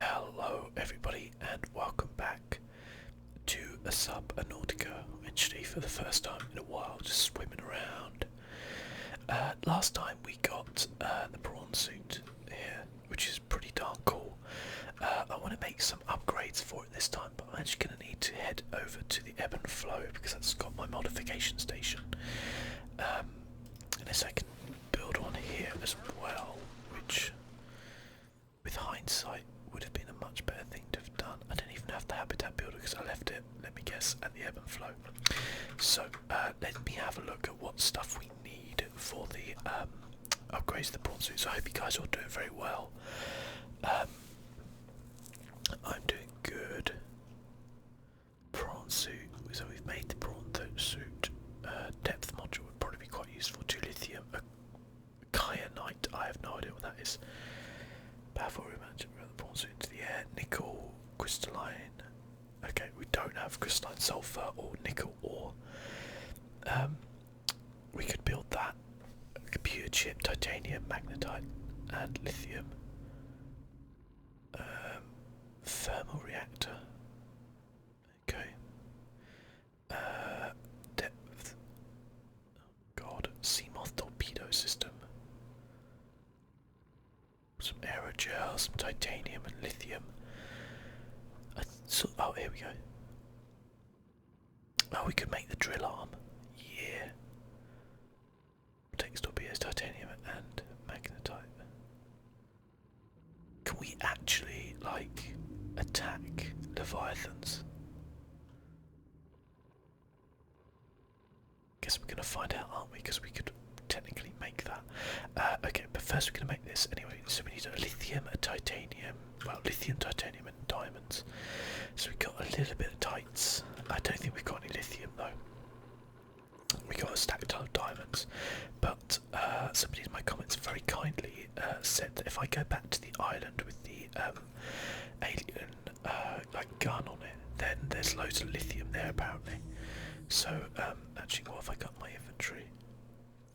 Hello everybody and welcome back to a Subnautica, actually for the first time in a while, just swimming around. Last time we got the prawn suit here, which is pretty darn cool. I want to make some upgrades for it this time, but I'm actually going to need to head over to the ebb and flow because that's got my modification station. Unless I can build one here as well, which with hindsight would have been a much better thing to have done. I don't even have the habitat builder because I left it, let me guess, at the ebb and flow. So let me have a look at what stuff we need for the upgrades to the prawn suit. So I hope you guys are all doing very well. I'm doing good. Prawn suit, so we've made the prawn suit. Depth module would probably be quite useful. 2 lithium, a kyanite, I have no idea what that is. Powerful rematch of the prawn suit into the air. Nickel, crystalline. Okay, we don't have crystalline sulfur or nickel ore. We could build that. A computer chip, titanium, magnetite, and lithium. Thermal reactor. Okay. Depth. Oh god. Seamoth torpedo system. Some aerogel, some titanium and lithium. Oh, here we go. Oh, we could make the drill arm. Yeah. Takes torpedoes, titanium and magnetite. Can we actually, like, attack leviathans? Guess we're gonna find out, aren't we? Because we could technically make that. Okay, but first we're gonna make this anyway. So we need a lithium, a titanium. Well, lithium, titanium, and diamonds. So we got a little bit of tights. I don't think we've got any lithium though. We got a stacked ton of diamonds, but somebody in my comments very kindly said that if I go back to the island with the alien like gun on it, then there's loads of lithium there apparently. So actually, what have I got in my inventory?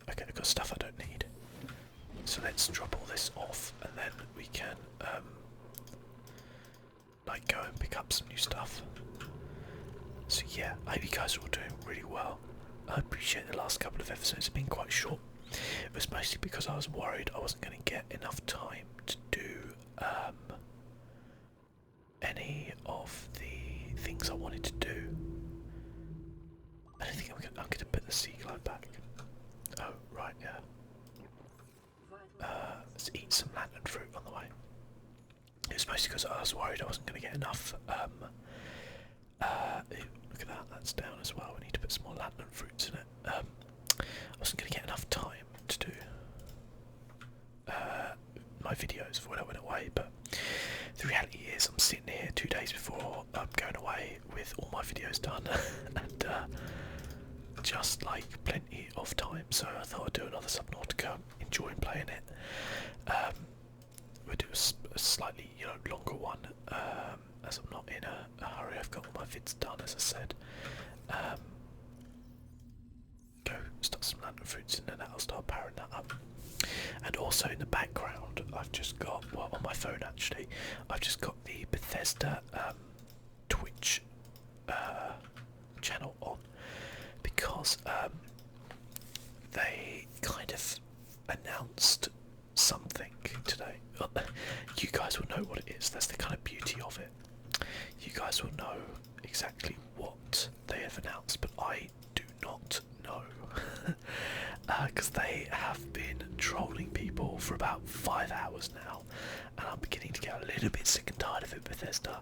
Okay, I've got stuff I don't need. So let's drop all this off, and then we can like go and pick up some new stuff. So yeah, I hope you guys are all doing really well. I appreciate the last couple of episodes have been quite short. It was mostly because I was worried I wasn't going to get enough time to do any of the things I wanted to do. I don't think I'm going to put the sea glide back. Oh, right, yeah. Let's eat some lantern fruit on the way. It was mostly because I was worried I wasn't going to get enough. Look at that, that's down as well. We need to put some more lantern fruits in it. I wasn't going to get enough time to do my videos before I went away, but the reality is I'm sitting here 2 days before I'm going away with all my videos done and just like plenty of time, so I thought I'd do another Subnautica, enjoying playing it. We'll do a slightly longer one, as I'm not in a hurry. I've got all my vids done, as I said. Go start some lantern fruits and then I'll start powering that up. And also in the background I've just got, well, on my phone actually, I've just got the Bethesda Twitch channel on, because they kind of announced something today. You guys will know what it is. That's the kind of beauty of it. You guys will know exactly what they have announced, but I do not know. Because they have been trolling people for about 5 hours now, and I'm beginning to get a little bit sick and tired of it, Bethesda.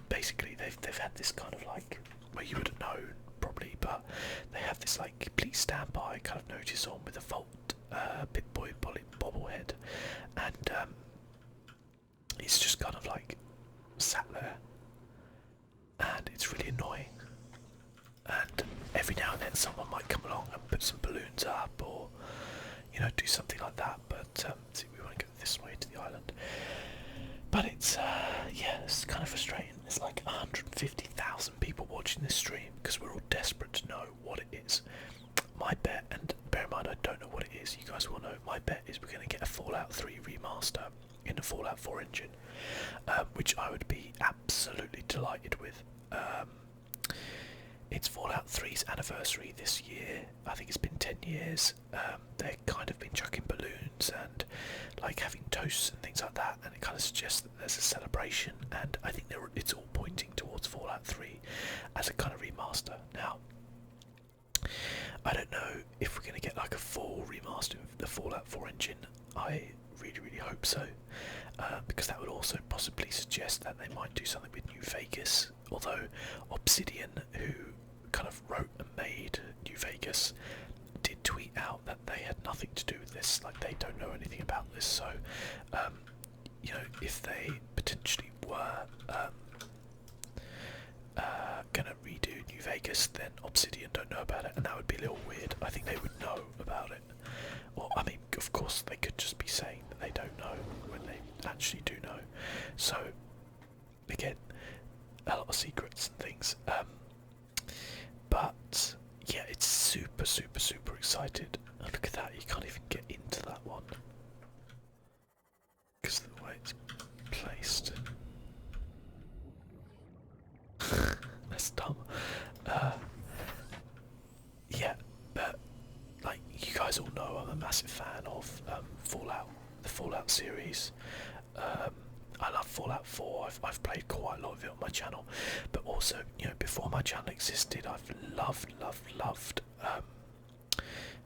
Basically, they've had this kind of like, well, you would have known probably, but they have this like please stand by kind of notice on with a Vault Pip-Boy bobblehead, and it's just kind of like sat there, and it's really annoying. And every now and then someone might come along and put some balloons up, or do something like that. But see, we want to go this way to the island. But it's yeah, it's kind of frustrating. There's like 150,000 people watching this stream because we're all desperate to know what it is. My bet, and bear in mind I don't know what it is, you guys will know, my bet is we're going to get a Fallout 3 remaster in the Fallout 4 engine, which I would be absolutely delighted with. It's Fallout 3's anniversary this year. I think it's been 10 years. They've kind of been chucking balloons and like having toasts and things like that, and it kind of suggests that there's a celebration, and I think it's all pointing towards Fallout 3 as a kind of remaster. Now, I don't know if we're going to get like a full remaster of the Fallout 4 engine. I really, really hope so, because that would also possibly suggest that they might do something with New Vegas, although Obsidian, who kind of wrote and made New Vegas, did tweet out that they had nothing to do with this, like they don't know anything about this. So you know, if they potentially were gonna redo New Vegas, then Obsidian don't know about it, and that would be a little weird. I think they would know about it, or I mean, of course they could just be saying that they don't know when they actually do know. So again, a lot of secrets and things, but yeah, it's super excited. And look at that, you can't even get into that one because of the way it's placed. That's dumb. Yeah, but like you guys all know, I'm a massive fan of Fallout, the Fallout series. I love Fallout 4. I've played quite a lot of it on my channel, but also, you know, before my channel existed, I've loved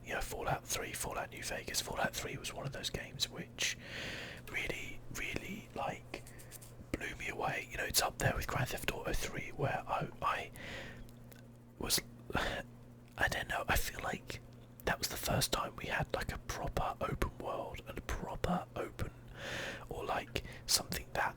you know, Fallout 3, Fallout New Vegas. Fallout 3 was one of those games which really like blew me away. You know, it's up there with Grand Theft Auto 3, where I was, I don't know, I feel like that was the first time we had like a proper open world and a proper open, or like something that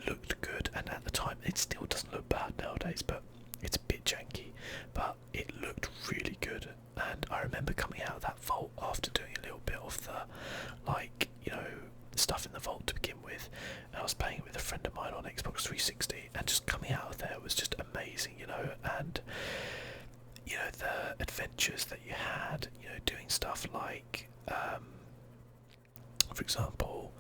looked good. And at the time, it still doesn't look bad nowadays, but it's a bit janky, but it looked really good. And I remember coming out of that vault after doing a little bit of the, like, you know, stuff in the vault to begin with, and I was playing it with a friend of mine on Xbox 360, and just coming out of there was just amazing, you know. And you know, the adventures that you had, you know, doing stuff like for example,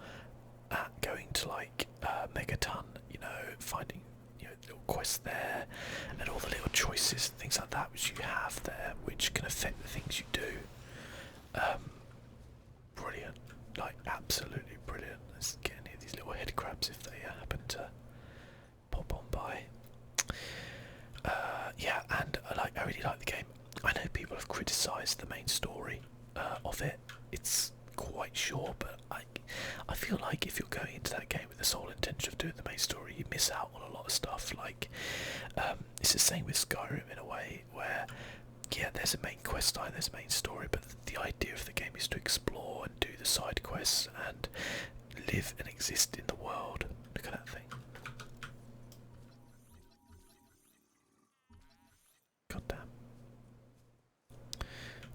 going to like Megaton, you know, finding, you know, little quests there, and all the little choices and things like that which you have there, which can affect the things you do. Brilliant, like absolutely brilliant. Let's get any of these little head crabs if they happen to pop on by. Yeah, and I really like the game. I know people have criticised the main story of it. It's quite short, but I feel like if you're going into that game with the sole intention of doing the main story, you miss out on a lot of stuff. Like it's the same with Skyrim in a way, where yeah, there's a main quest line, there's a main story, but the idea of the game is to explore and do the side quests and live and exist in the world. Look at that thing. God damn.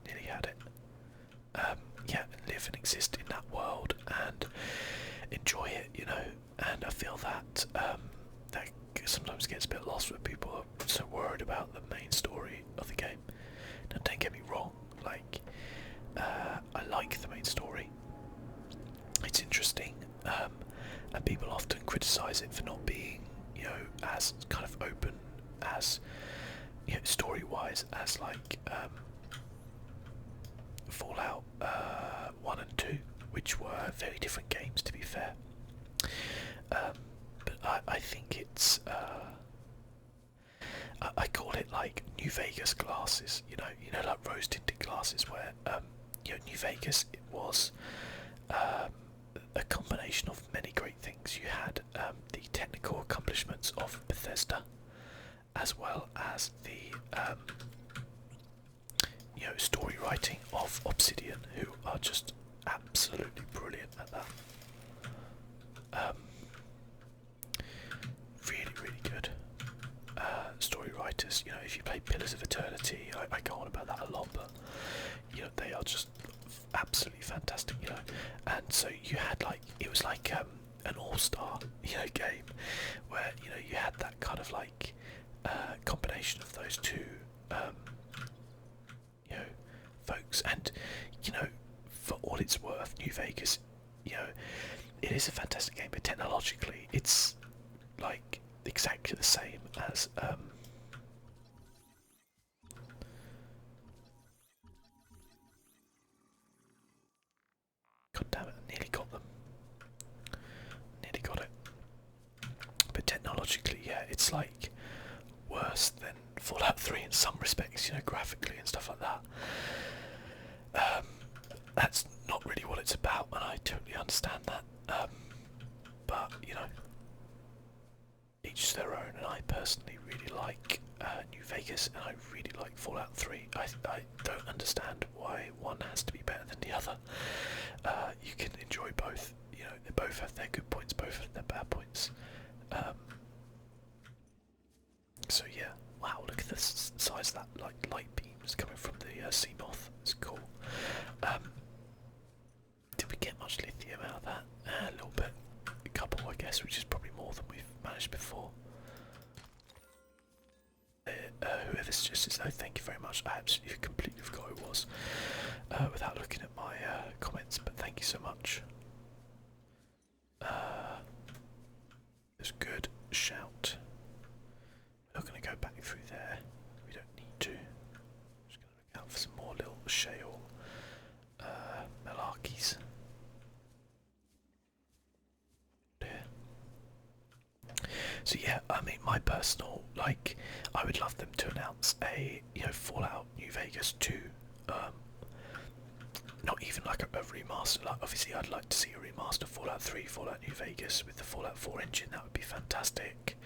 Nearly had it. Yeah, live and exist in that world and enjoy it, you know. And I feel that that sometimes gets a bit lost when people are so worried about the main story of the game. Now, don't get me wrong, like I like the main story. It's interesting, and people often criticise it for not being, you know, as kind of open as, you know, story-wise as like Fallout 1 and 2, which were very different games, to be fair. But I think it's I call it like New Vegas glasses, you know, like rose tinted glasses, where you know, New Vegas, it was a combination of many great things. You had the technical accomplishments of Bethesda, as well as the you know, story writing of Obsidian, who are just absolutely brilliant at that. Really good story writers. You know, if you play Pillars of Eternity, I go on about that a lot, but you know, they are just absolutely fantastic, you know. And so you had like, it was like an all-star, you know, game where, you know, you had that kind of like combination of those two you know, folks. And you know, for all it's worth, New Vegas, you know, it is a fantastic game, but technologically, it's like exactly the same as God damn it! I nearly got them. Nearly got it. But technologically, yeah, it's like worse than Fallout 3 in some respects, you know, graphically and stuff like that. That's not really what it's about, and I totally understand that. But you know, each to their own. And I personally really like New Vegas, and I really like Fallout 3. I don't understand why one has to be better than the other. You can enjoy both. You know, they both have their good points, both have their bad points. So yeah, wow! Look at the size of that light beams coming from the sea moth. It's cool. Did we get much lithium out of that? A little bit, a couple, I guess, which is probably more than we've managed before. Whoever suggested this, though, thank you very much. I absolutely completely forgot who it was without looking at my comments, but thank you so much. It's a good shout. We're not going to go back through there. We don't need to. Just going to look out for some more little shale malarkeys. So yeah, I mean, my personal, like, I would love them to announce a, you know, Fallout New Vegas 2. Not even like a remaster. Like, obviously, I'd like to see a remaster of Fallout 3, Fallout New Vegas with the Fallout 4 engine. That would be fantastic.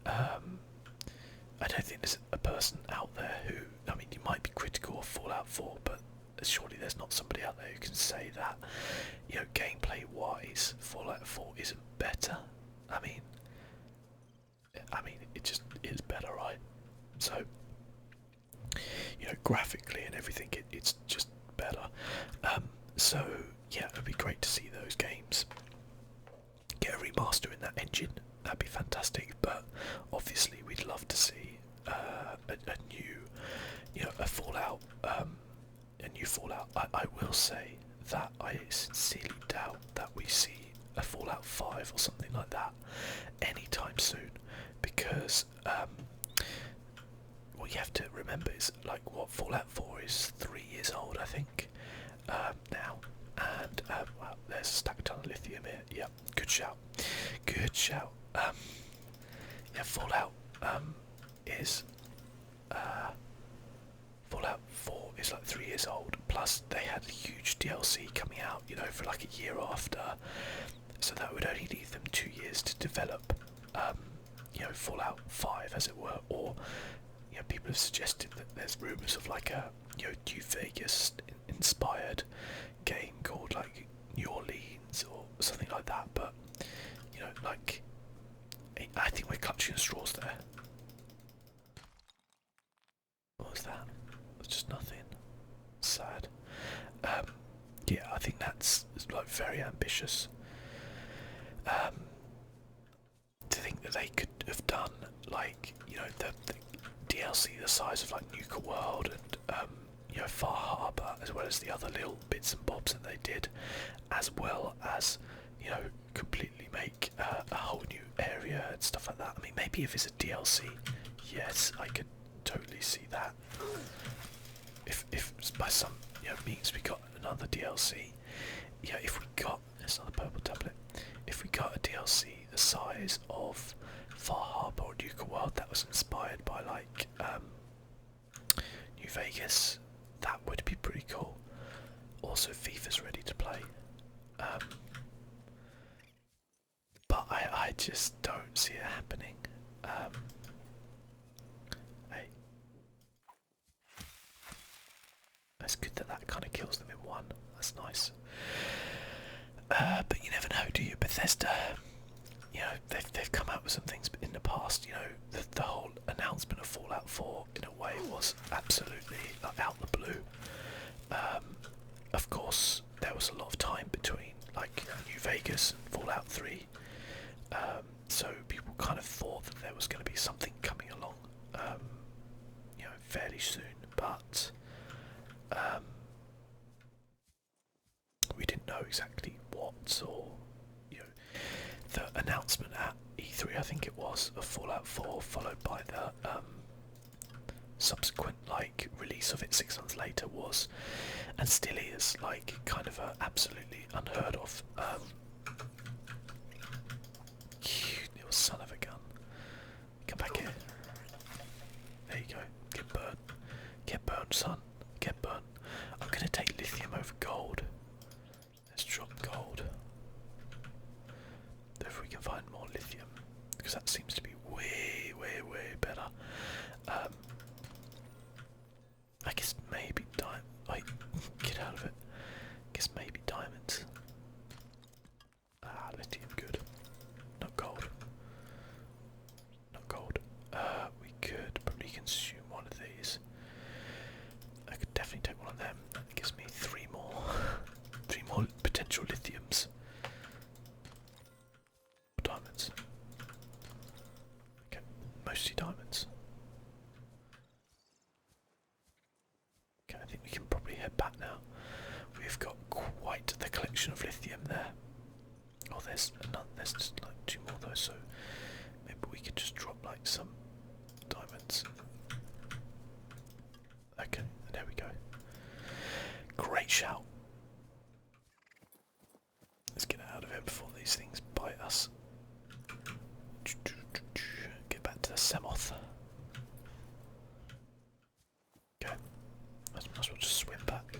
I don't think there's a person out there who, I mean, you might be critical of Fallout 4, but surely there's not somebody out there who can say that, you know, gameplay-wise, Fallout 4 isn't better. I mean, it just is better, right? So, you know, graphically and everything, it's just better. So yeah, it'd be great to see those games get a remaster in that engine. That'd be fantastic. But obviously, we'd love to see a new, you know, a Fallout, a new Fallout. I will say that I sincerely doubt that we see a Fallout 5 or something like that anytime soon, because what you have to remember is, like, what Fallout 4 is 3 years old, I think, now, and well, there's a stack ton of lithium here. Yep, good shout, good shout. Yeah, Fallout is Fallout 4 is like 3 years old. Plus, they had a huge DLC coming out, you know, for like a year after, so that would only leave them 2 years to develop, you know, Fallout 5, as it were. Or, you know, people have suggested that there's rumours of like a, you know, New Vegas inspired game called like New Orleans or something like that. But, you know, like, I think we're clutching at straws there. What was that? It's just nothing. Sad. Yeah, I think that's like very ambitious. To think that they could have done, like, you know, the DLC the size of like Nuka World and you know, Far Harbour, as well as the other little bits and bobs that they did, as well as, you know, completely make a whole new area and stuff like that. I mean, maybe if it's a DLC, yes, I could totally see that. If by some, you know, means we got another DLC, yeah, if we got, it's not a purple tablet, if we got a DLC the size of Far Harbour or Nuka World that was inspired by like New Vegas, that would be pretty cool. Also, FIFA's ready to play, but I just don't see it happening. Hey, it's good that that kind of kills them in one. That's nice. But you never know, do you? Bethesda, you know, they've come out with some things in the past. You know, the whole announcement of Fallout 4 in a way was absolutely like out the blue. Of course, there was a lot of time between like New Vegas and Fallout 3, so people kind of thought that there was going to be something coming along, you know, fairly soon. But we didn't know exactly what, or, announcement at E3, I think it was, of Fallout 4, followed by the subsequent like release of it 6 months later, was and still is like kind of a absolutely unheard of. You little son of a gun! Come back here. There you go. Get burned. Get burned, son. Get burned. I'm gonna take lithium over gold. Let's drop gold. If we can find more lithium, because that seems to be way, way, way better. I guess maybe get out of it. Guess maybe diamonds. Lithium, good. Not gold. Not gold. We could probably consume one of these. I could definitely take one of them. That gives me 3 more. 3 more potential lithiums. Diamonds. Okay, mostly diamonds. Okay, I think we can probably head back now. We've got quite the collection of lithium there. Oh, there's just like 2 more though, so maybe we could just drop like some diamonds. Okay, there we go. Great shout. Let's get out of here before these things bite us. Get back to the Semoth. Okay, might as well just swim back.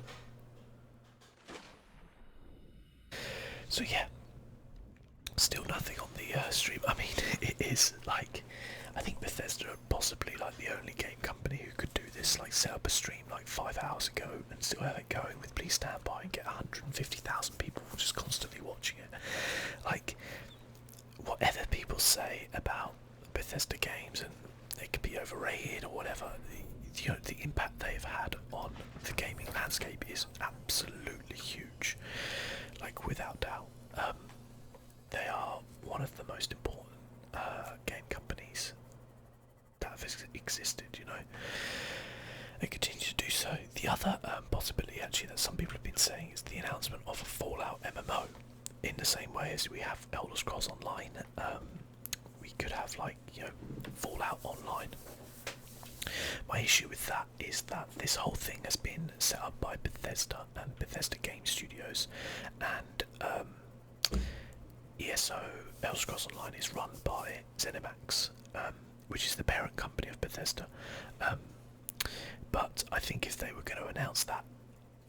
So yeah, still nothing on the stream. I mean, it is like, I think Bethesda are possibly like the only game company who could do this, like set up a stream like 5 hours ago and still have it going with please stand by and get 150,000 people just constantly watching it. Like, whatever people say about Bethesda games and they can be overrated or whatever, the impact they've had on the gaming landscape is absolutely huge, like without doubt. They are one of the most important game companies that have existed, you know. They continue to do so. The other possibility actually that some people have been saying is the announcement of a Fallout MMO. In the same way as we have Elder Scrolls Online, we could have like, you know, Fallout Online. My issue with that is that this whole thing has been set up by Bethesda and Bethesda Game Studios, and ESO Elder Scrolls Online is run by ZeniMax, which is the parent company of Bethesda. But I think if they were going to announce that,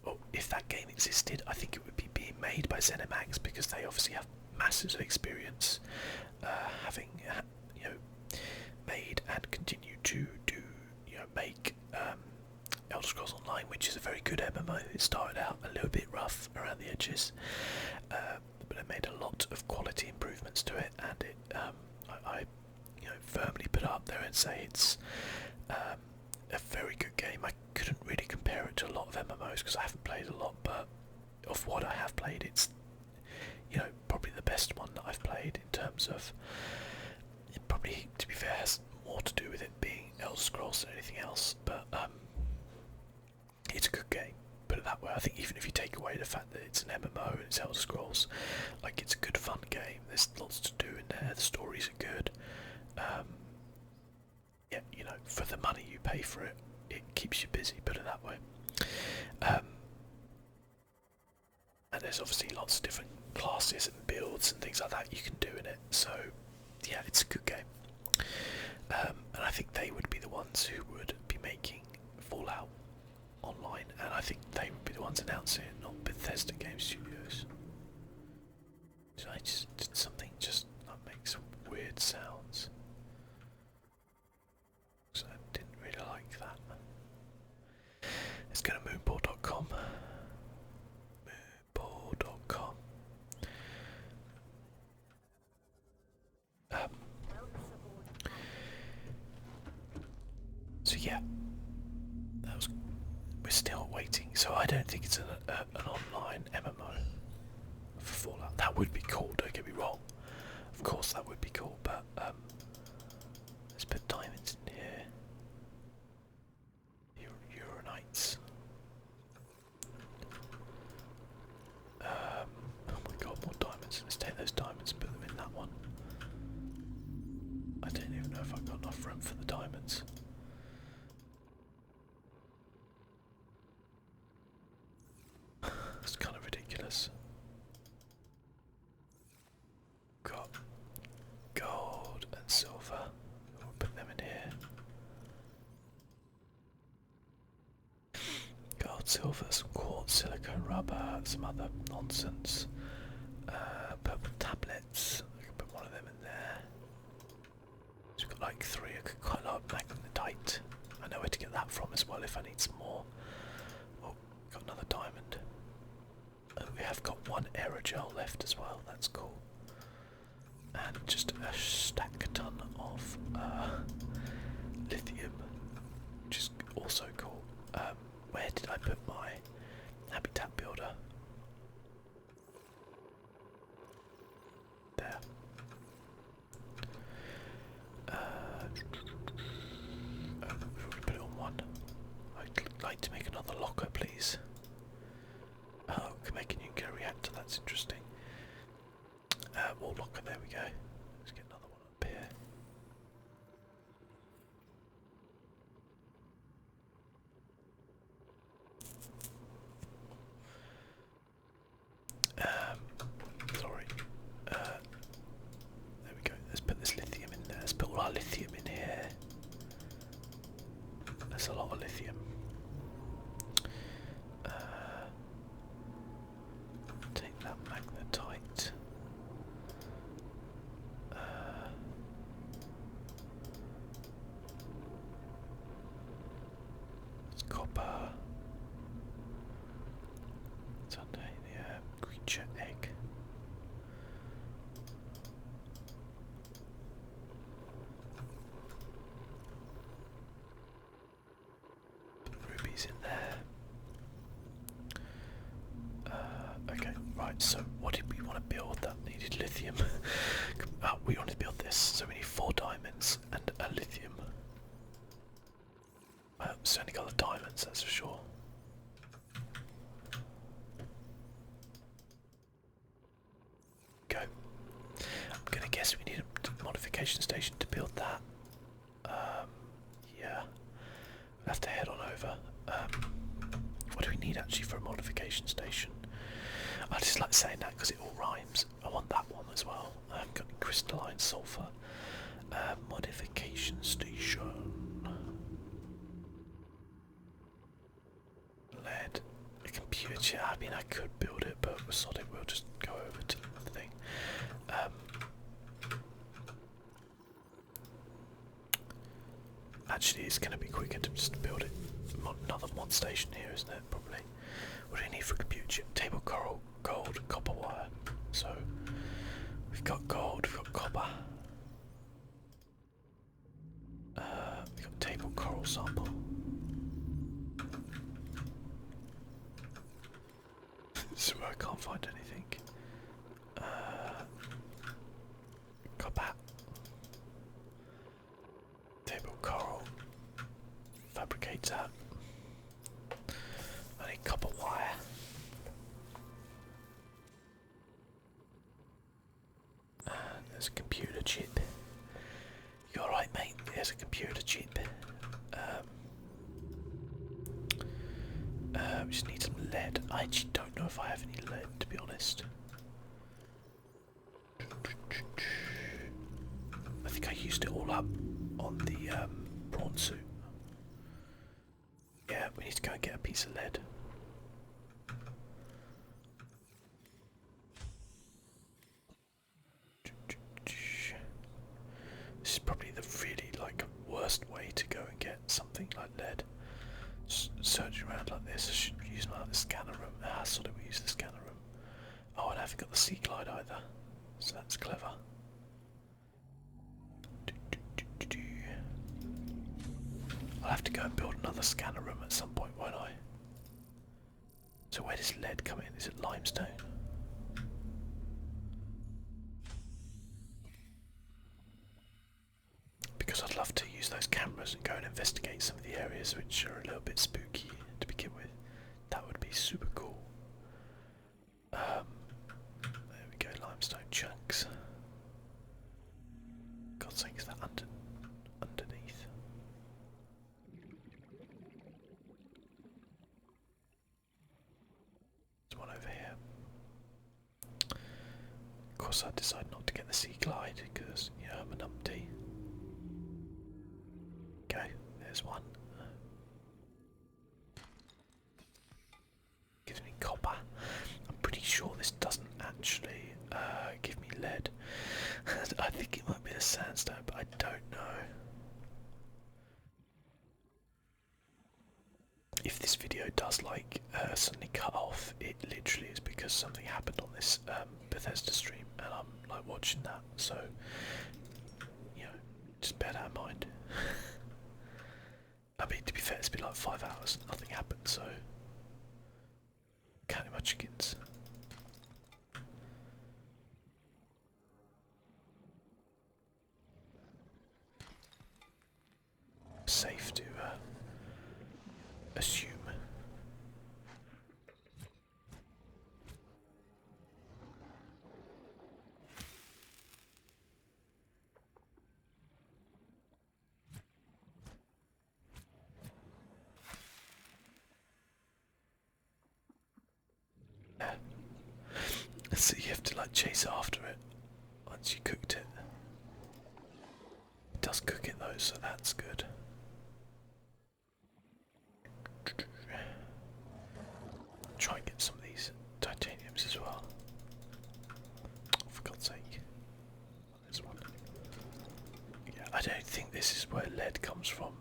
or if that game existed, I think it would be being made by ZeniMax, because they obviously have massive experience having you know, made and continue to do, you know, make Elder Scrolls Online, which is a very good MMO. It started out a little bit rough around the edges, but it made a lot of quality improvements to it, and it I you know, firmly put it up there and say it's a very good game. I couldn't really compare it to a lot of MMOs because I haven't played a lot, but of what I have played, it's, you know, probably the best one that I've played in terms of, it probably, to be fair, has more to do with it being Elder Scrolls than anything else, but it's a good game, put it that way. I think even if you take away the fact that it's an MMO and it's Elder Scrolls, like, it's a good fun game. There's lots to do in there, the stories are good. Yeah, you know, for the money you pay for it, it keeps you busy, put it that way. And there's obviously lots of different classes and builds and things like that you can do in it, so yeah, it's a good game. And I think they would be the ones who would be making Fallout Online, and I think they would be the ones announcing it, not Bethesda Game Studios. So I just did something just that makes weird sounds. So I didn't really like that. Let's go to moonball.com. Moonball.com. So yeah, we're still waiting. So I don't think it's an online MMO for Fallout. That would be cool, don't get me wrong. Of course that would be cool, but let's put diamonds in here. Uranites. Oh my god, more diamonds. Let's take those diamonds and put them in that one. got gold and silver. We'll put them in here. Gold, silver, some quartz, silicone, rubber, some other nonsense. Purple tablets. I can put one of them in there. So we've got like 3. I could quite a lot of magnetite. I know where to get that from as well if I need some more. Oh, got another diamond. And we have got 1 aerogel left as well. That's cool. And just a stack ton of lithium, which is also cool. Where did I put my habitat builder? There. Put it on 1. I'd like to make another locker, please. Oh, can make a nuclear reactor. That's interesting. Wall locker. There we go. Let's get another one up here. Sorry. There we go. Let's put this lithium in there. Let's put all our lithium in here. There's a lot of lithium. Take that magnetite. It's copper. Titanium, creature egg. Put rubies in there. Okay, right, so what did we want to build that needed lithium? We want to build this, so we need 4 diamonds and a lithium. It's only got the diamonds, that's for sure. Go. I'm gonna guess we need a modification station to build that. Yeah. We'll have to head on over. What do we need actually for a modification station? I just like saying that because it all rhymes. I want that one as well. I haven't got any crystalline sulfur. Modification station. Lead. A computer chair. I mean, I could build it, but we'll sod it. We'll just go over to the thing. Actually, it's going to be quicker to just build it. Another mod station here, isn't it? Probably. What do we need for a computer chip? Table coral, gold, copper wire. So we've got gold, we've got copper. We've got table coral sample. This is where I can't find anything. Copper. Table coral. Fabricate that. I need copper wire. And there's a computer chip. You alright, mate? There's a computer chip. We just need some lead. I actually don't know if I have any lead, to be honest. I think I used it all up on the prawn suit. Yeah, we need to go and get a piece of lead. This is probably the really worst way to go and get something like lead. Searching around like this, I should use the scanner room. I thought we use the scanner room. Oh, and I haven't got the sea glide either, so that's clever. I'll have to go and build another scanner room at some point, won't I? So where does lead come in? Is it limestone? Because I'd love to use those cameras and go and investigate some of the areas which are a little bit spooky to begin with. That would be super cool. There we go, limestone chunks. God's sake, is that underneath? There's one over here. Of course course I decided not to get the Sea Glide because, you know, I'm a numpty. Okay, there's one. Gives me copper. I'm pretty sure this doesn't actually give me lead. I think it might be a sandstone, but I don't know. If this video does like suddenly cut off, it literally is because something happened on this Bethesda stream, and I'm like watching that. So, you know, just bear that in mind. I mean, to be fair, it's been like 5 hours, and nothing happened. So, counting my chickens. Safe to assume. Yeah. So you have to like chase after it once you cooked it. It does cook it though, so that's good. Try and get some of these titaniums as well. Oh, for God's sake. There's one. Yeah, I don't think this is where lead comes from.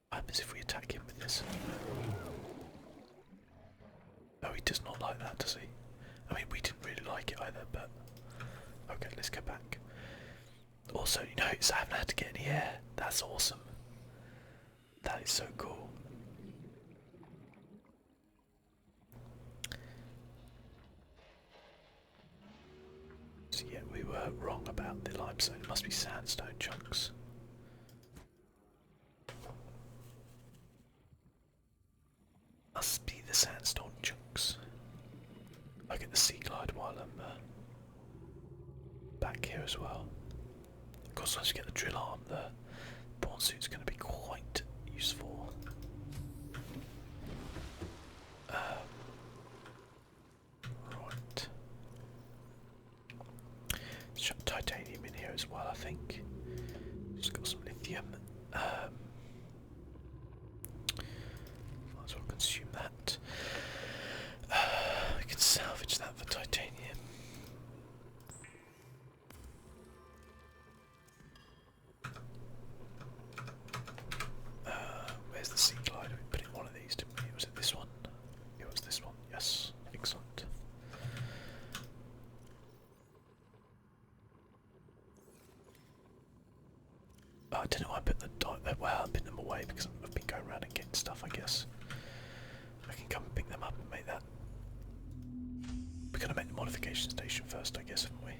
What happens if we attack him with this? Oh, he does not like that, does he? I mean, we didn't really like it either, but... Okay, let's go back. Also, you notice I haven't had to get any air. That's awesome. That is so cool. So yeah, we were wrong about the limestone. It must be sandstone chunks. Must be the sandstone chunks. I'll get the Sea Glide while I'm back here as well. Of course, once you get the drill arm, the prawn suit's going to be quite useful. Right. Let's chuck titanium in here as well, I think. Just got some lithium. Might as well consume that. We can salvage that for titanium. Where's the Sea Glide? We put it in one of these, didn't we? Was it this one? It was this one, yes. Excellent. I don't know why I put the well, I put them away because I've been going around and getting stuff, I guess. I can come and pick them up and make that. We're going to make the modification station first, I guess, haven't we?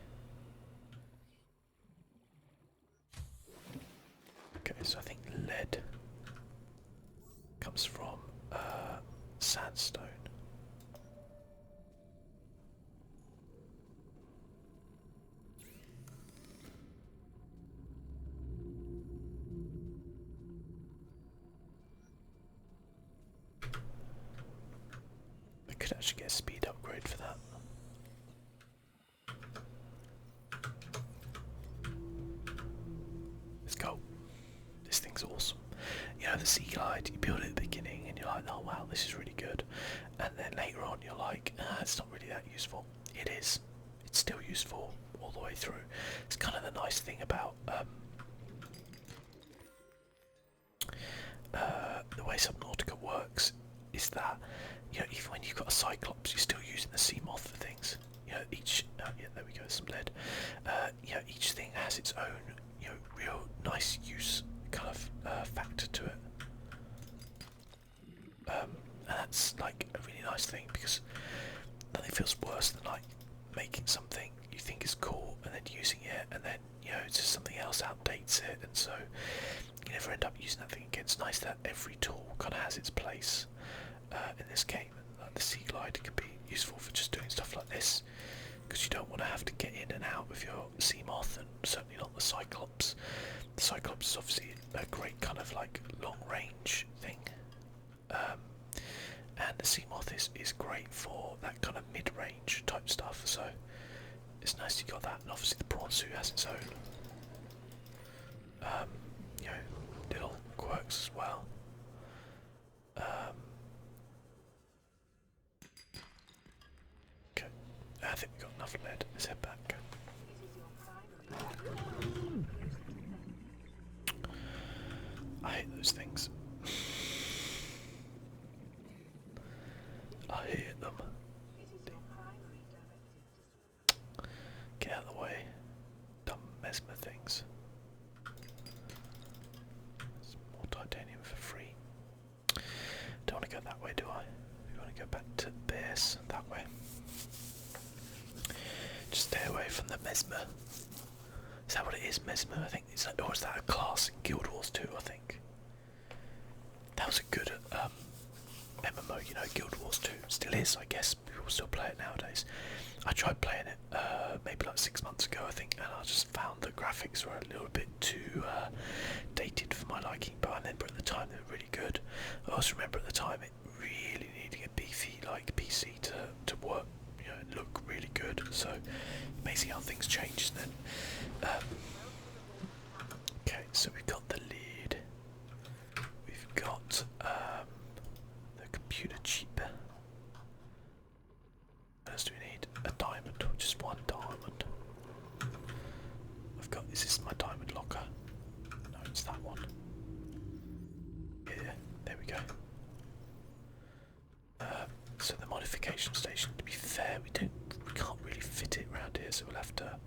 Okay, so I think lead comes from sandstone. I could actually get a speed upgrade for that. Let's go. This thing's awesome. You know, the Sea Glide, you build it at the beginning and you're like, oh wow, this is really good. And then later on you're like, it's not really that useful. It is. It's still useful all the way through. It's kind of the nice thing about the way Subnautica works is that, you know, even when you've got a Cyclops, you're still using the sea moth for things. You know, each yeah, there we go, some lead. You know, each thing has its own, you know, real nice use kind of factor to it. And that's like a really nice thing because nothing feels worse than like making something you think is cool and then using it, and then, you know, it's just something else outdates it, and so you never end up using that thing again. It's nice that every tool kind of has its place in this game, and like the Sea Glide can be useful for just doing stuff like this because you don't want to have to get in and out with your sea moth, and certainly not the Cyclops. The Cyclops is obviously a great kind of like long range thing, and the sea moth is great for that kind of mid range type stuff. So it's nice you got that, and obviously the prawn suit has its own, you know, little quirks as well. Okay, I think we got enough lead. Let's head back. I hate those things. I hate them. Get out of the way. Dumb mesmer things. There's more titanium for free. Don't want to go that way, do I? We want to go back to the base that way. Just stay away from the mesmer. Is that what it is, mesmer? I think it's like, or is that a class in Guild Wars 2? I think that was a good MMO. You know, Guild Wars 2 still is. I guess people still play it nowadays. I tried playing it maybe like 6 months ago, I think, and I just found the graphics were a little bit too dated for my liking. But I remember at the time they were really good. I also remember at the time it really needing a beefy like PC to work, you know, and look really good. So amazing how things change, isn't it? Okay, so we've got the lead. We've got the computer chip. What else do we need? A diamond, or just one diamond. I've got. Is this my diamond locker? No, it's that one. Yeah, there we go. So the modification station. To be fair, we can't really fit it around here, so we'll have to.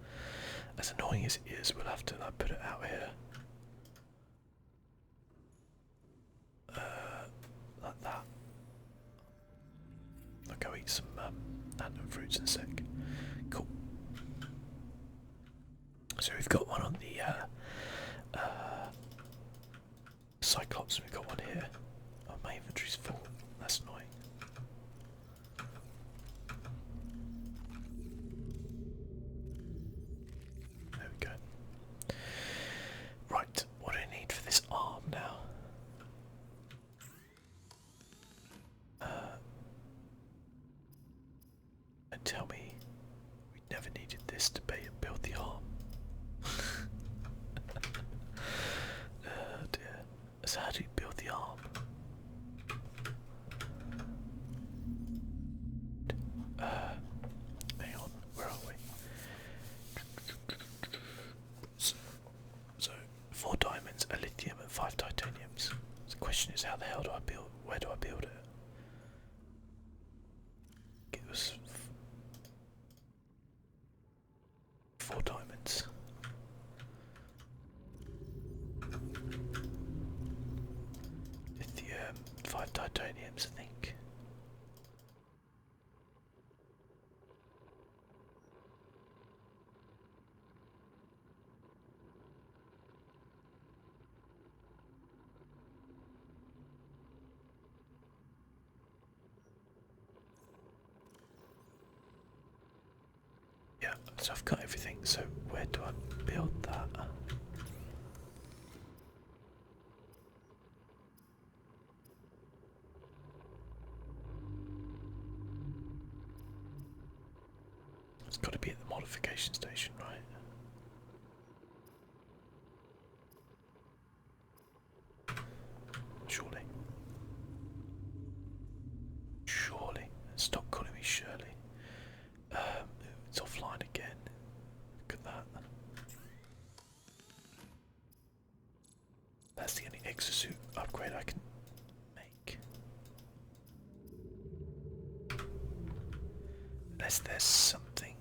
As annoying as it is, we'll have to like put it out here. Like that. I'll go eat some random fruits in a sec. Cool. So we've got one on the Cyclops, and we've got one here. Oh, my inventory's full. That's annoying. There we go. Right, what do I need for this arm now? And tell me we never needed this to build the arm. Oh dear. So how do you build the arm? Hang on, where are we? So 4 diamonds, a lithium and 5 titaniums. So the question is, how the hell do I build, where do I build it? It was 4 diamonds. Lithium, 5 titaniums, I think. Yeah, so I've got everything, so where do I build that? It's got to be at the modification station, right? Surely. Surely. Stop calling me Shirley. It's offline again. Look at that. That's the only exosuit upgrade I can make. Unless there's something.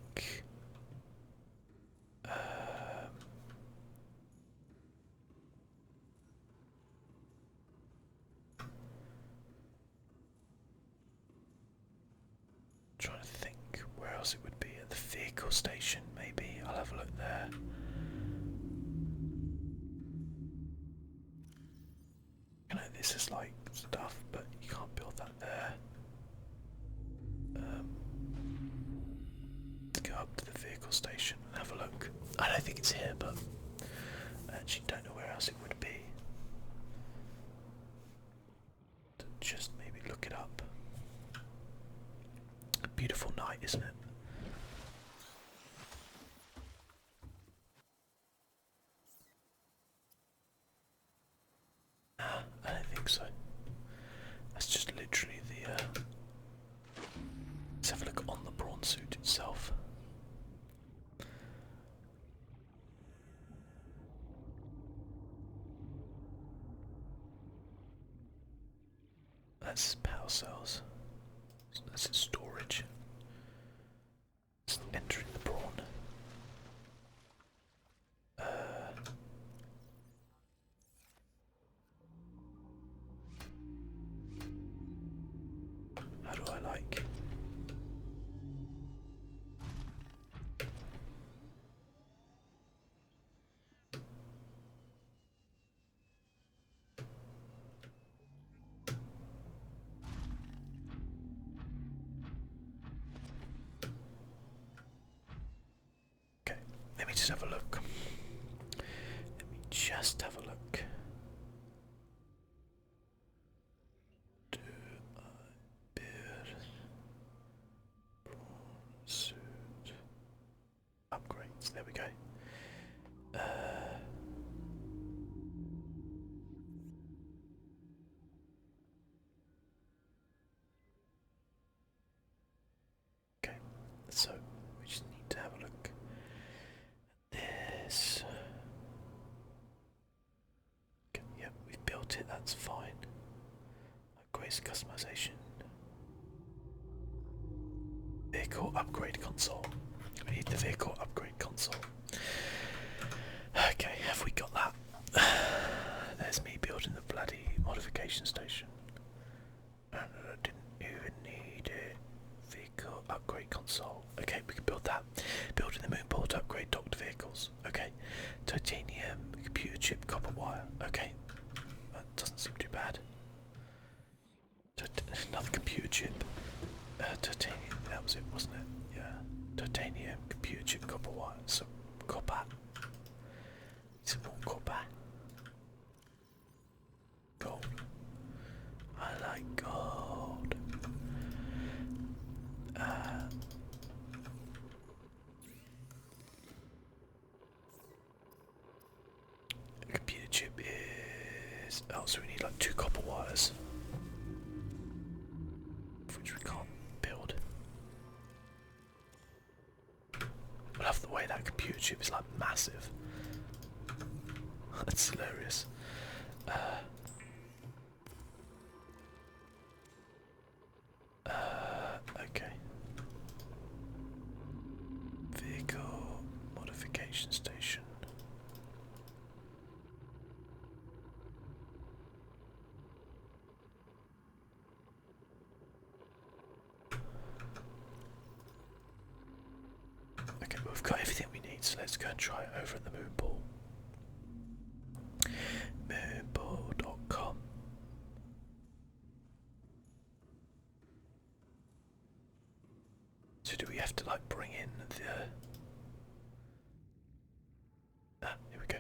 Trying to think where else it would be. At the vehicle station, maybe. I'll have a look there. You know, this is like stuff, but you can't build that there. Let's go up to the vehicle station and have a look. I don't think it's here, but I actually don't know where else it would be. Just maybe look it up. A beautiful night, isn't it? that's power cells. That's its storage. It's entering the prawn. How do I like? Okay, let me just have a look. Let me just have a look. Do I build prawn suit upgrades? There we go. Okay, so we just need to have a look at this. Okay, yeah, we've built it, that's fine. Upgrades customization. Vehicle upgrade console. We need the vehicle upgrade console. Okay, have we got that? There's me building the bloody modification station. And I didn't even need it. Vehicle upgrade console. Okay, we can build that. Building the moon ball to upgrade docked vehicles. Okay. Titanium, computer chip, copper wire. Okay. That doesn't seem too bad. Another computer chip. Titanium, that was it, wasn't it? Yeah. Titanium, computer chip, copper wire. So, copper. Some more copper. Gold. I like gold. Computer chip is... Oh, so we need like 2 copper wires. Which we can't build. I love the way that computer chip is like massive. That's hilarious. Okay. Vehicle modification station. Okay, well, we've got everything we need, so let's go and try it over at the moon ball. Moonball.com. So do we have to like bring in the... here we go.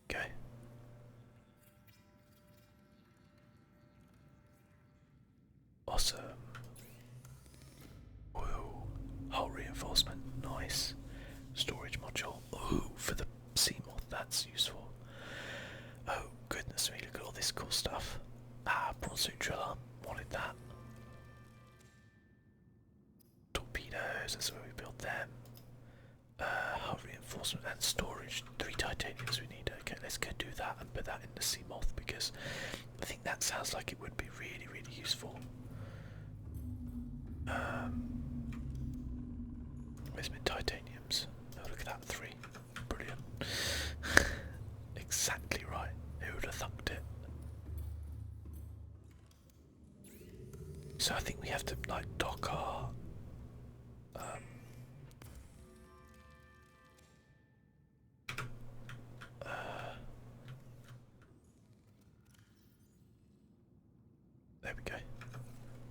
Okay. Awesome. Woo. Hull reinforcement, nice. Storage module. Ooh, for the sea moth, that's useful. Oh goodness me, look at all this cool stuff. Ah, prawn suit driller, wanted that. Torpedoes, that's where we build them. Hull reinforcement and storage. 3 titaniums we need. Okay, let's go do that and put that in the sea moth because I think that sounds like it would be really, really useful. Where's my titaniums? Oh, look at that, 3. Brilliant. Exactly right. Who would have thunked it? So I think we have to like dock our there we go.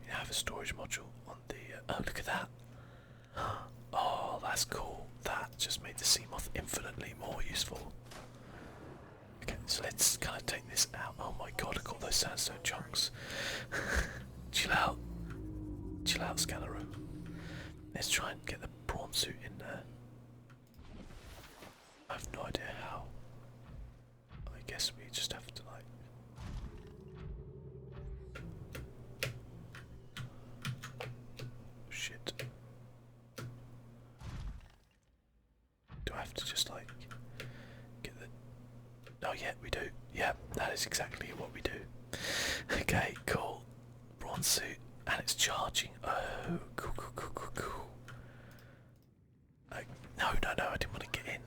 We now have a storage module on the oh, look at that. Oh, that's cool. That just made the sea moth infinitely more useful. Okay, so let's kind of take this out. Oh my god, look at all those sandstone chunks. Chill out. Chill out, Scalaro. Let's try and get the prawn suit in there. I have no idea how. I guess we just have to like... Shit. Do I have to just like get the... Oh yeah, we do. Yeah, that is exactly what we do. Okay, cool. Prawn suit, and it's charging. Oh, cool, cool, cool, cool, cool. No, no, no, I didn't want to get in.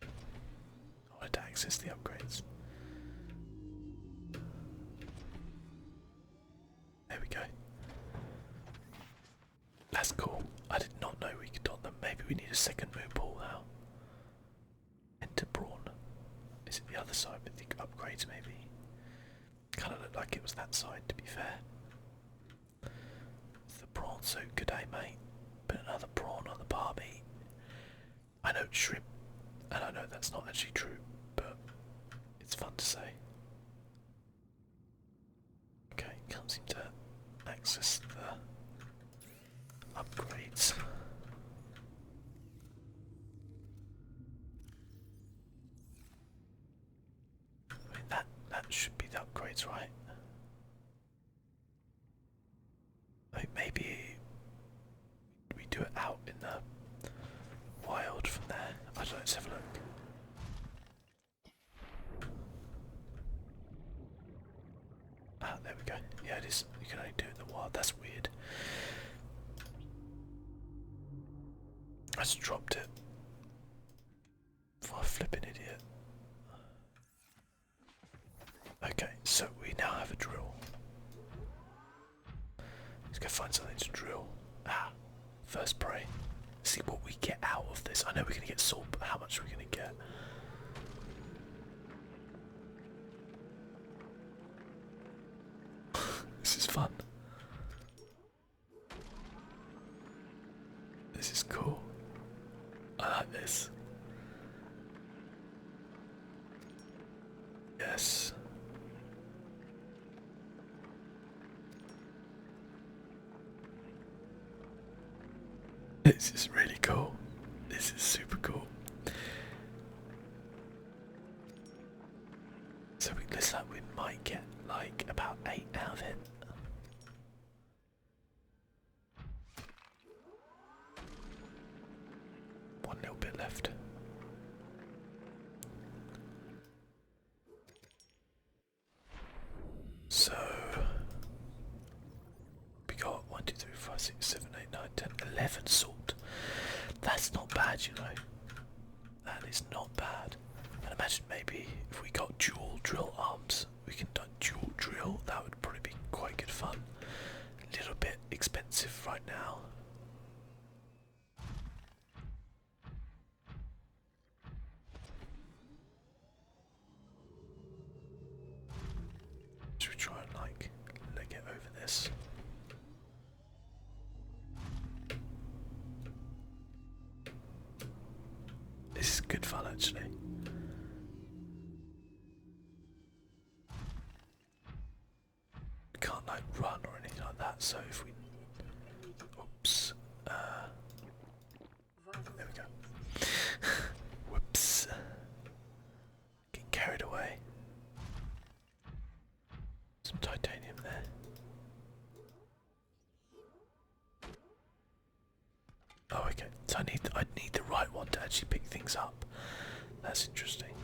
I wanted to access the upgrades. There we go. That's cool. I did not know we could don them. Maybe we need a second moon pool now. Enter Prawn. Is it the other side with the upgrades maybe? Kinda looked like it was that side to be fair. It's the prawn suit, good day mate. Put another prawn on the barbie. I know it's shrimp, and I know that's not actually true, but it's fun to say. Okay, can't seem to access the upgrades. I mean that should be the upgrades, right? I mean, maybe we do it out in the wild from there. I don't know, let's have a look. Ah, there we go. Yeah, it is. You can only do it in the wild. That's weird. I just dropped it. For a flipping idiot. Okay, so we now have a drill. Let's go find something to drill. Ah, first prey. See what we get out of this. I know we're gonna get salt, but how much are we gonna get? This is fun. This is cool. I like this. Yes. This is really cool. This is super cool. So it looks like we might get like about 8 out of it. One little bit left. So we got 1, 2, 3, 4, 5, 6, 7, 8, 9, 10, 11 salt. That's not bad, you know. That is not bad. And imagine maybe if we got dual drill arms, we can do dual drill. That would probably be quite good fun. A little bit expensive right now. Should we try and like get over this? This is good fun actually. We can't like run or anything like that, so if we oops. There we go. Whoops. Getting carried away. Some titanium there. Oh, okay. So I need the right one to actually pick things up. That's interesting.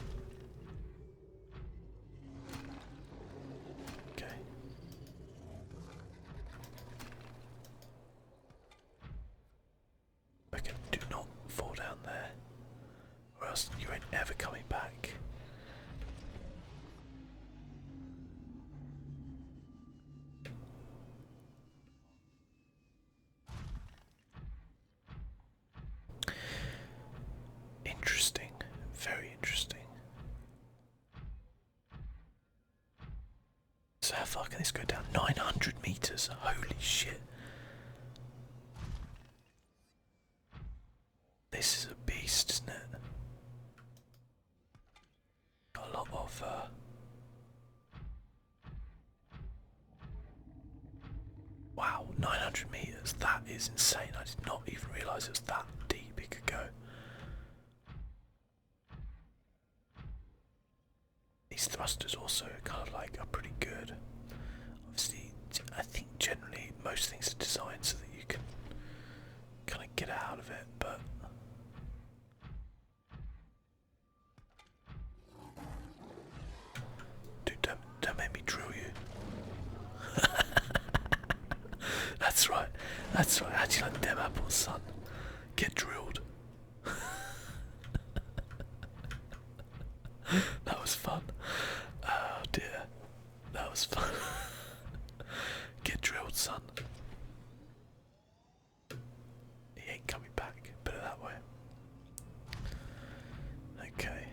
Okay. Okay, do not fall down there, or else you ain't ever coming back. Interesting, very interesting. So how far can this go down? 900 meters, holy shit. This is a beast, isn't it? A lot of wow, 900 meters, that is insane. I did not even realise it was that deep it could go. These thrusters also kind of like are pretty good. Obviously, I think generally most things are designed so that you can kind of get out of it, but That's right, how'd you like them apples, son? Get drilled. That was fun. Oh dear. That was fun. Get drilled, son. He ain't coming back, put it that way. Okay.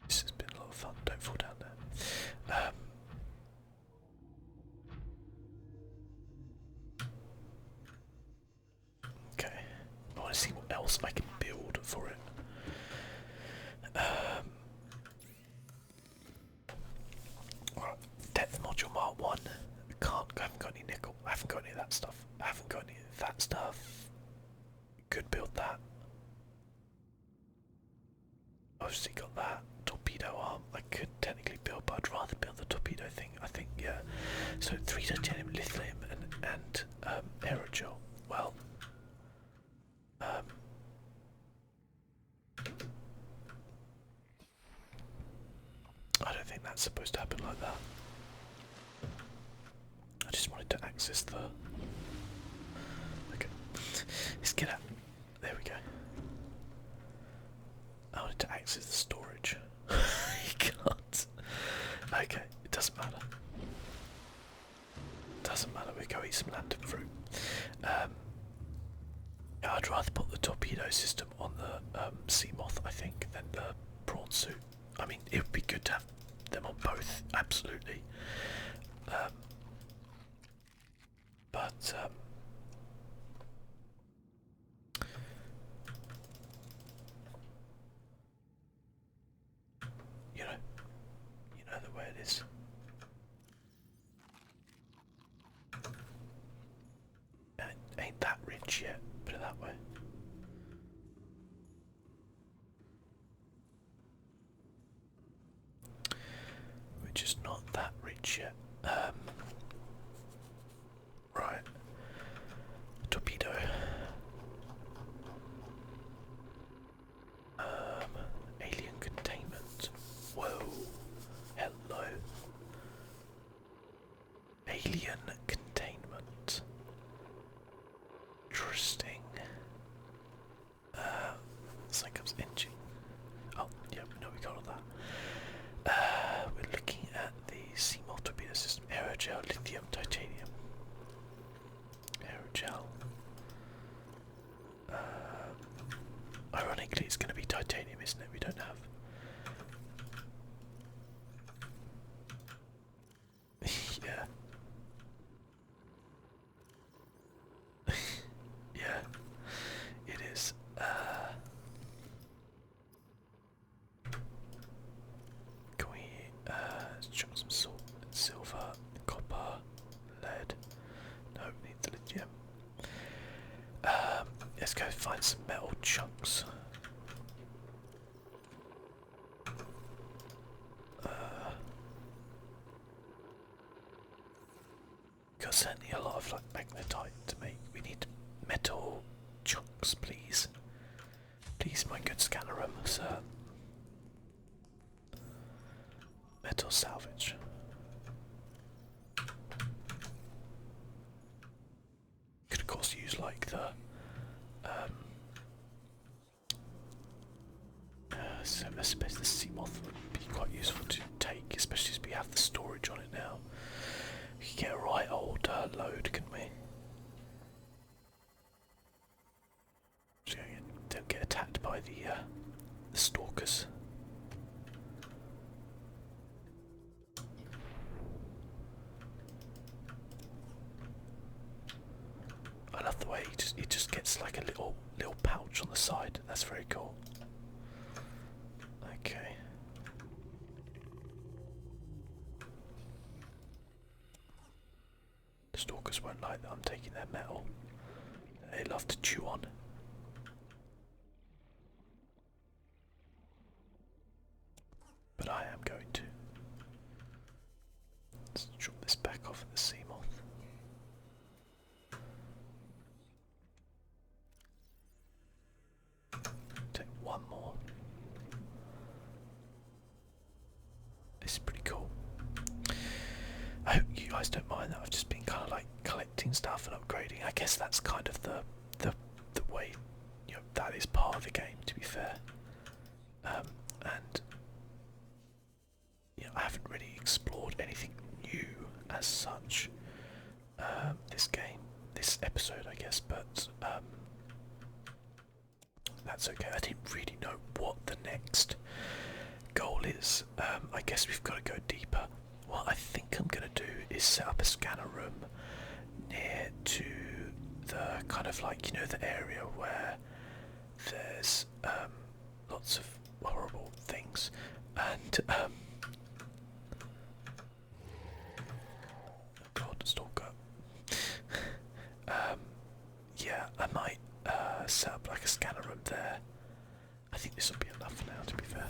This has been a lot of fun. Don't fall down there. Okay. I want to see what else I can build for it. Alright, depth module mark 1. I haven't got any nickel. I haven't got any of that stuff. I haven't got any of that stuff. Could build that. Obviously got that. Torpedo arm. I could technically build, but I'd rather build the torpedo thing. I think, yeah. So 3 titanium, lithium, and aerogel. Well, I don't think that's supposed to happen like that. I just wanted to access the. Okay, let's get out. There we go. I wanted to access the storage. You can't. Okay, it doesn't matter. Doesn't matter. We go eat some lantern fruit. I'd rather put the torpedo system on the sea moth, I think, than the prawn suit. I mean, it would be good to have them on both, absolutely. But you know the way it is. And it ain't that rich yet, put it that way. We're just not that rich yet. Right. Torpedo. Alien containment. Whoa. Hello. Alien containment. Interesting. Something comes inching. Oh, yeah, no, we got all that. We're looking at the Seamoth torpedo system. Aerogel, lithium, titanium. Aerogel. Ironically, it's going to be titanium, isn't it? We don't have. Yeah. Yeah, it is. Can we chuck some salt, silver, copper, lead? No, we need the lithium. Let's go find some metal chunks. Got certainly a lot of like magnetite to make. We need metal chunks, please. Please, my good scanner, sir. Metal salvage. Could of course use like the so I suppose the Seamoth would be quite useful to take, especially as we have the storage on it now. We can get a right old load, can we? So don't get attacked by the stalkers. I love the way it just gets like a little pouch on the side. That's very cool. Okay. The stalkers won't like that I'm taking their metal. They love to chew on. But I am going to. Let's drop this back off in the Seamoth. Take one more. This is pretty cool. I hope you guys guys don't mind that I've just been kind of like collecting stuff and upgrading. I guess that's kind of the way, you know, that is part of the game, to be fair. And you know, I haven't really explored anything new as such this episode, I guess, but that's okay. I didn't really know what the next goal is. I guess we've got to go deeper. What I think I'm going to do is set up a scanner room near to the kind of like, you know, the area where there's lots of horrible things, and oh God, stalker. Yeah, I might set up like a scanner room there. I think this will be enough for now, to be fair.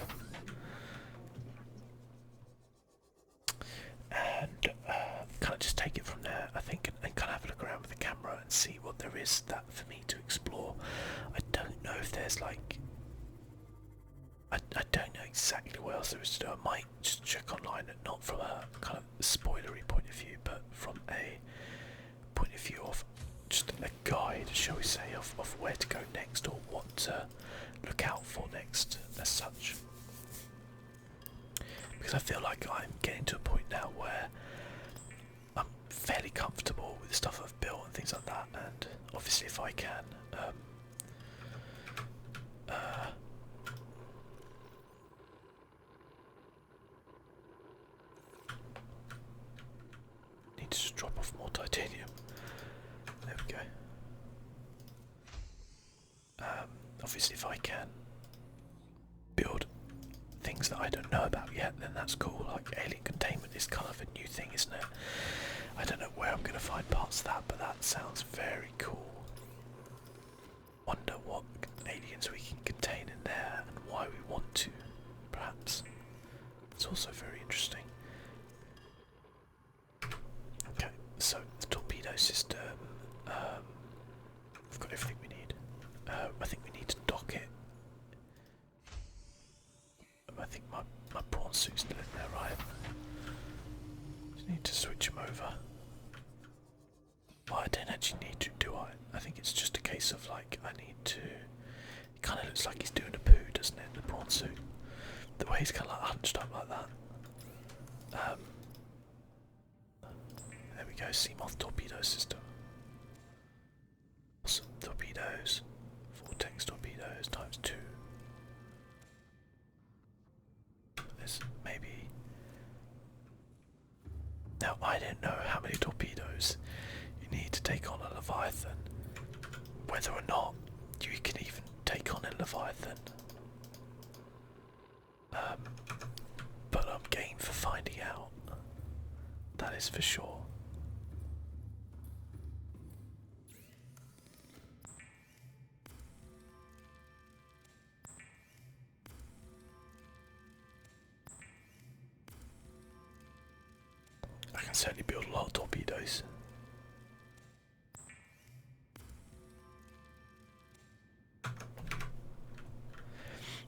And kind of just take it from there, I think, and kind of have a look around with the camera and see what there is that for me to explore. I don't know if there's like, I don't know exactly what else there is to do. I might just check online, not from a kind of spoilery point of view, but from a point of view of just a guide, shall we say, of where to go next or what to look out for next as such. Because I feel like I'm getting to a point now where I'm fairly comfortable with the stuff I've built and things like that, and obviously if I can need to just drop off more titanium. There we go. Obviously if I can build things that I don't know about yet, then that's cool. Like alien containment is kind of a new thing, isn't it? I don't know where I'm going to find parts of that, but that sounds very cool. Wonder what aliens we can contain in there and why we want to, perhaps. It's also very interesting. Okay, so the torpedo system, we've got everything we need. I think we need to dock it. I think my prawn suit's still in there, right? Just need to switch him over. Well, I don't actually need to, do I? I think it's just a case of like, I need to... It kind of looks like he's doing a poo, doesn't it, the prawn suit? The way he's kind of like hunched up like that. There we go, Seamoth torpedo system. Awesome, torpedoes. Vortex torpedoes times 2. There's maybe... Now, I don't know how many torpedoes you need to take on a Leviathan. Whether or not you can even take on a Leviathan. But I'm game for finding out. That is for sure. I can certainly build a lot of torpedoes.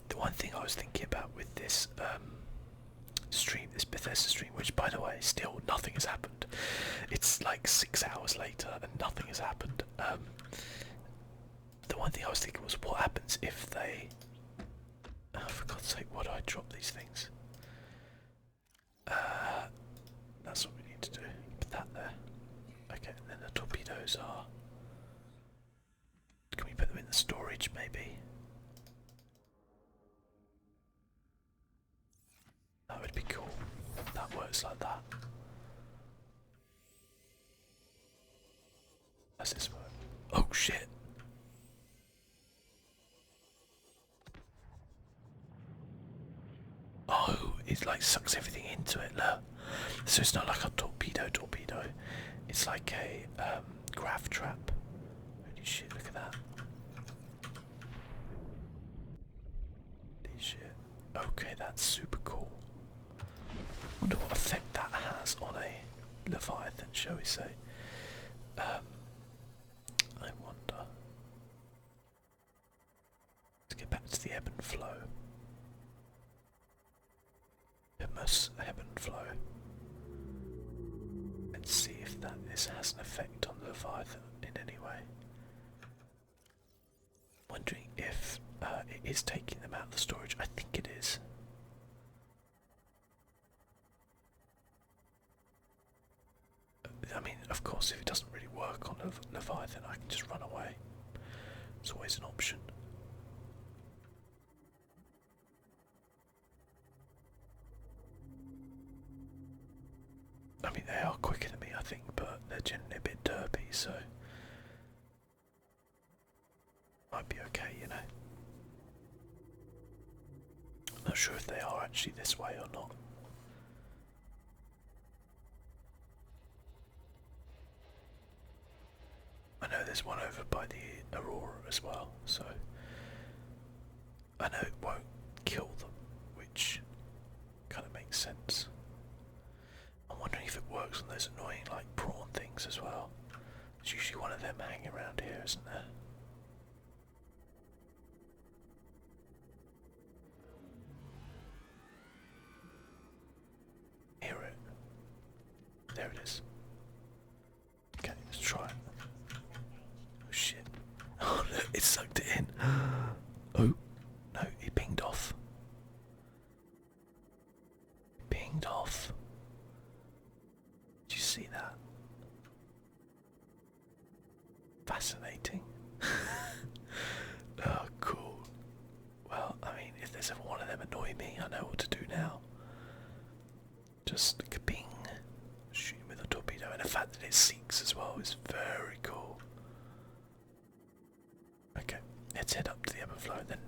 The one thing I was thinking about with this stream, this Bethesda stream, which by the way, still nothing has happened. It's like 6 hours later and nothing has happened. The one thing I was thinking was, what happens if they... Oh, for God's sake, why do I drop these things? That's what we need to do. Put that there. Okay, and then the torpedoes are... Can we put them in the storage, maybe? That would be cool. That works like that. Does this work? Oh shit! Oh, it like sucks everything into it, look. So it's not like a torpedo, it's like a grav trap. Holy shit, look at that. Holy shit. Okay, that's super cool. Wonder what effect that has on a Leviathan, shall we say. I wonder. Let's get back to the ebb and flow. Ebb and flow. Let's this has an effect on the Leviathan in any way. Wondering if it is taking them out of the storage. I think it is. I mean, of course, if it doesn't really work on Leviathan, I can just run away. It's always an option. I mean, they are quicker than me, I think, but they're generally a bit derpy, so might be okay, you know. Not sure if they are actually this way or not. I know there's one over by the Aurora as well, so I know it won't kill them, which kind of makes sense. I'm wondering if it works on those annoying like prawn things as well. There's usually one of them hanging around here, isn't there? Hear it. There it is. Okay, let's try it. Oh shit. Oh no, it sucked it in. Oh, no, it pinged off. It pinged off. Did you see that? Fascinating. Oh, cool. Well, I mean, if there's ever one of them annoy me, I know what to do now. Just ka-ping. Shoot him with a torpedo, and the fact that it sinks as well is very cool. Okay, let's head up to the overflow and then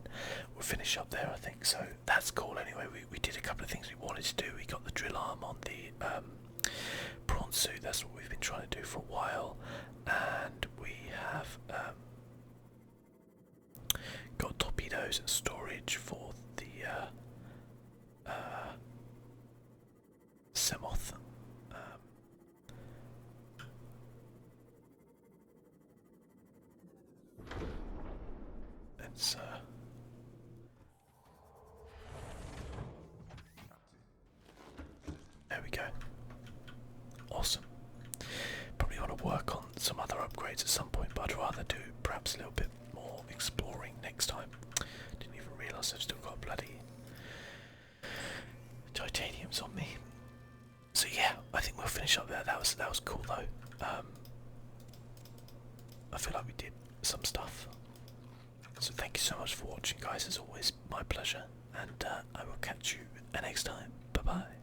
we'll finish up there, I think. So that's cool anyway. We did a couple of things we wanted to do. We got the drill arm on the prawn suit, that's what we've been trying to do for a while. And we have got torpedoes and storage for the Semoth. Let's there we go. Awesome. Probably want to work on some other upgrades at some point, but I'd rather do perhaps a little bit more exploring next time. Didn't even realise I've still got bloody titaniums on me. So yeah, I think we'll finish up there. That was cool though. I feel like we did some stuff. So thank you so much for watching, guys. As always, my pleasure, and I will catch you next time. Bye bye.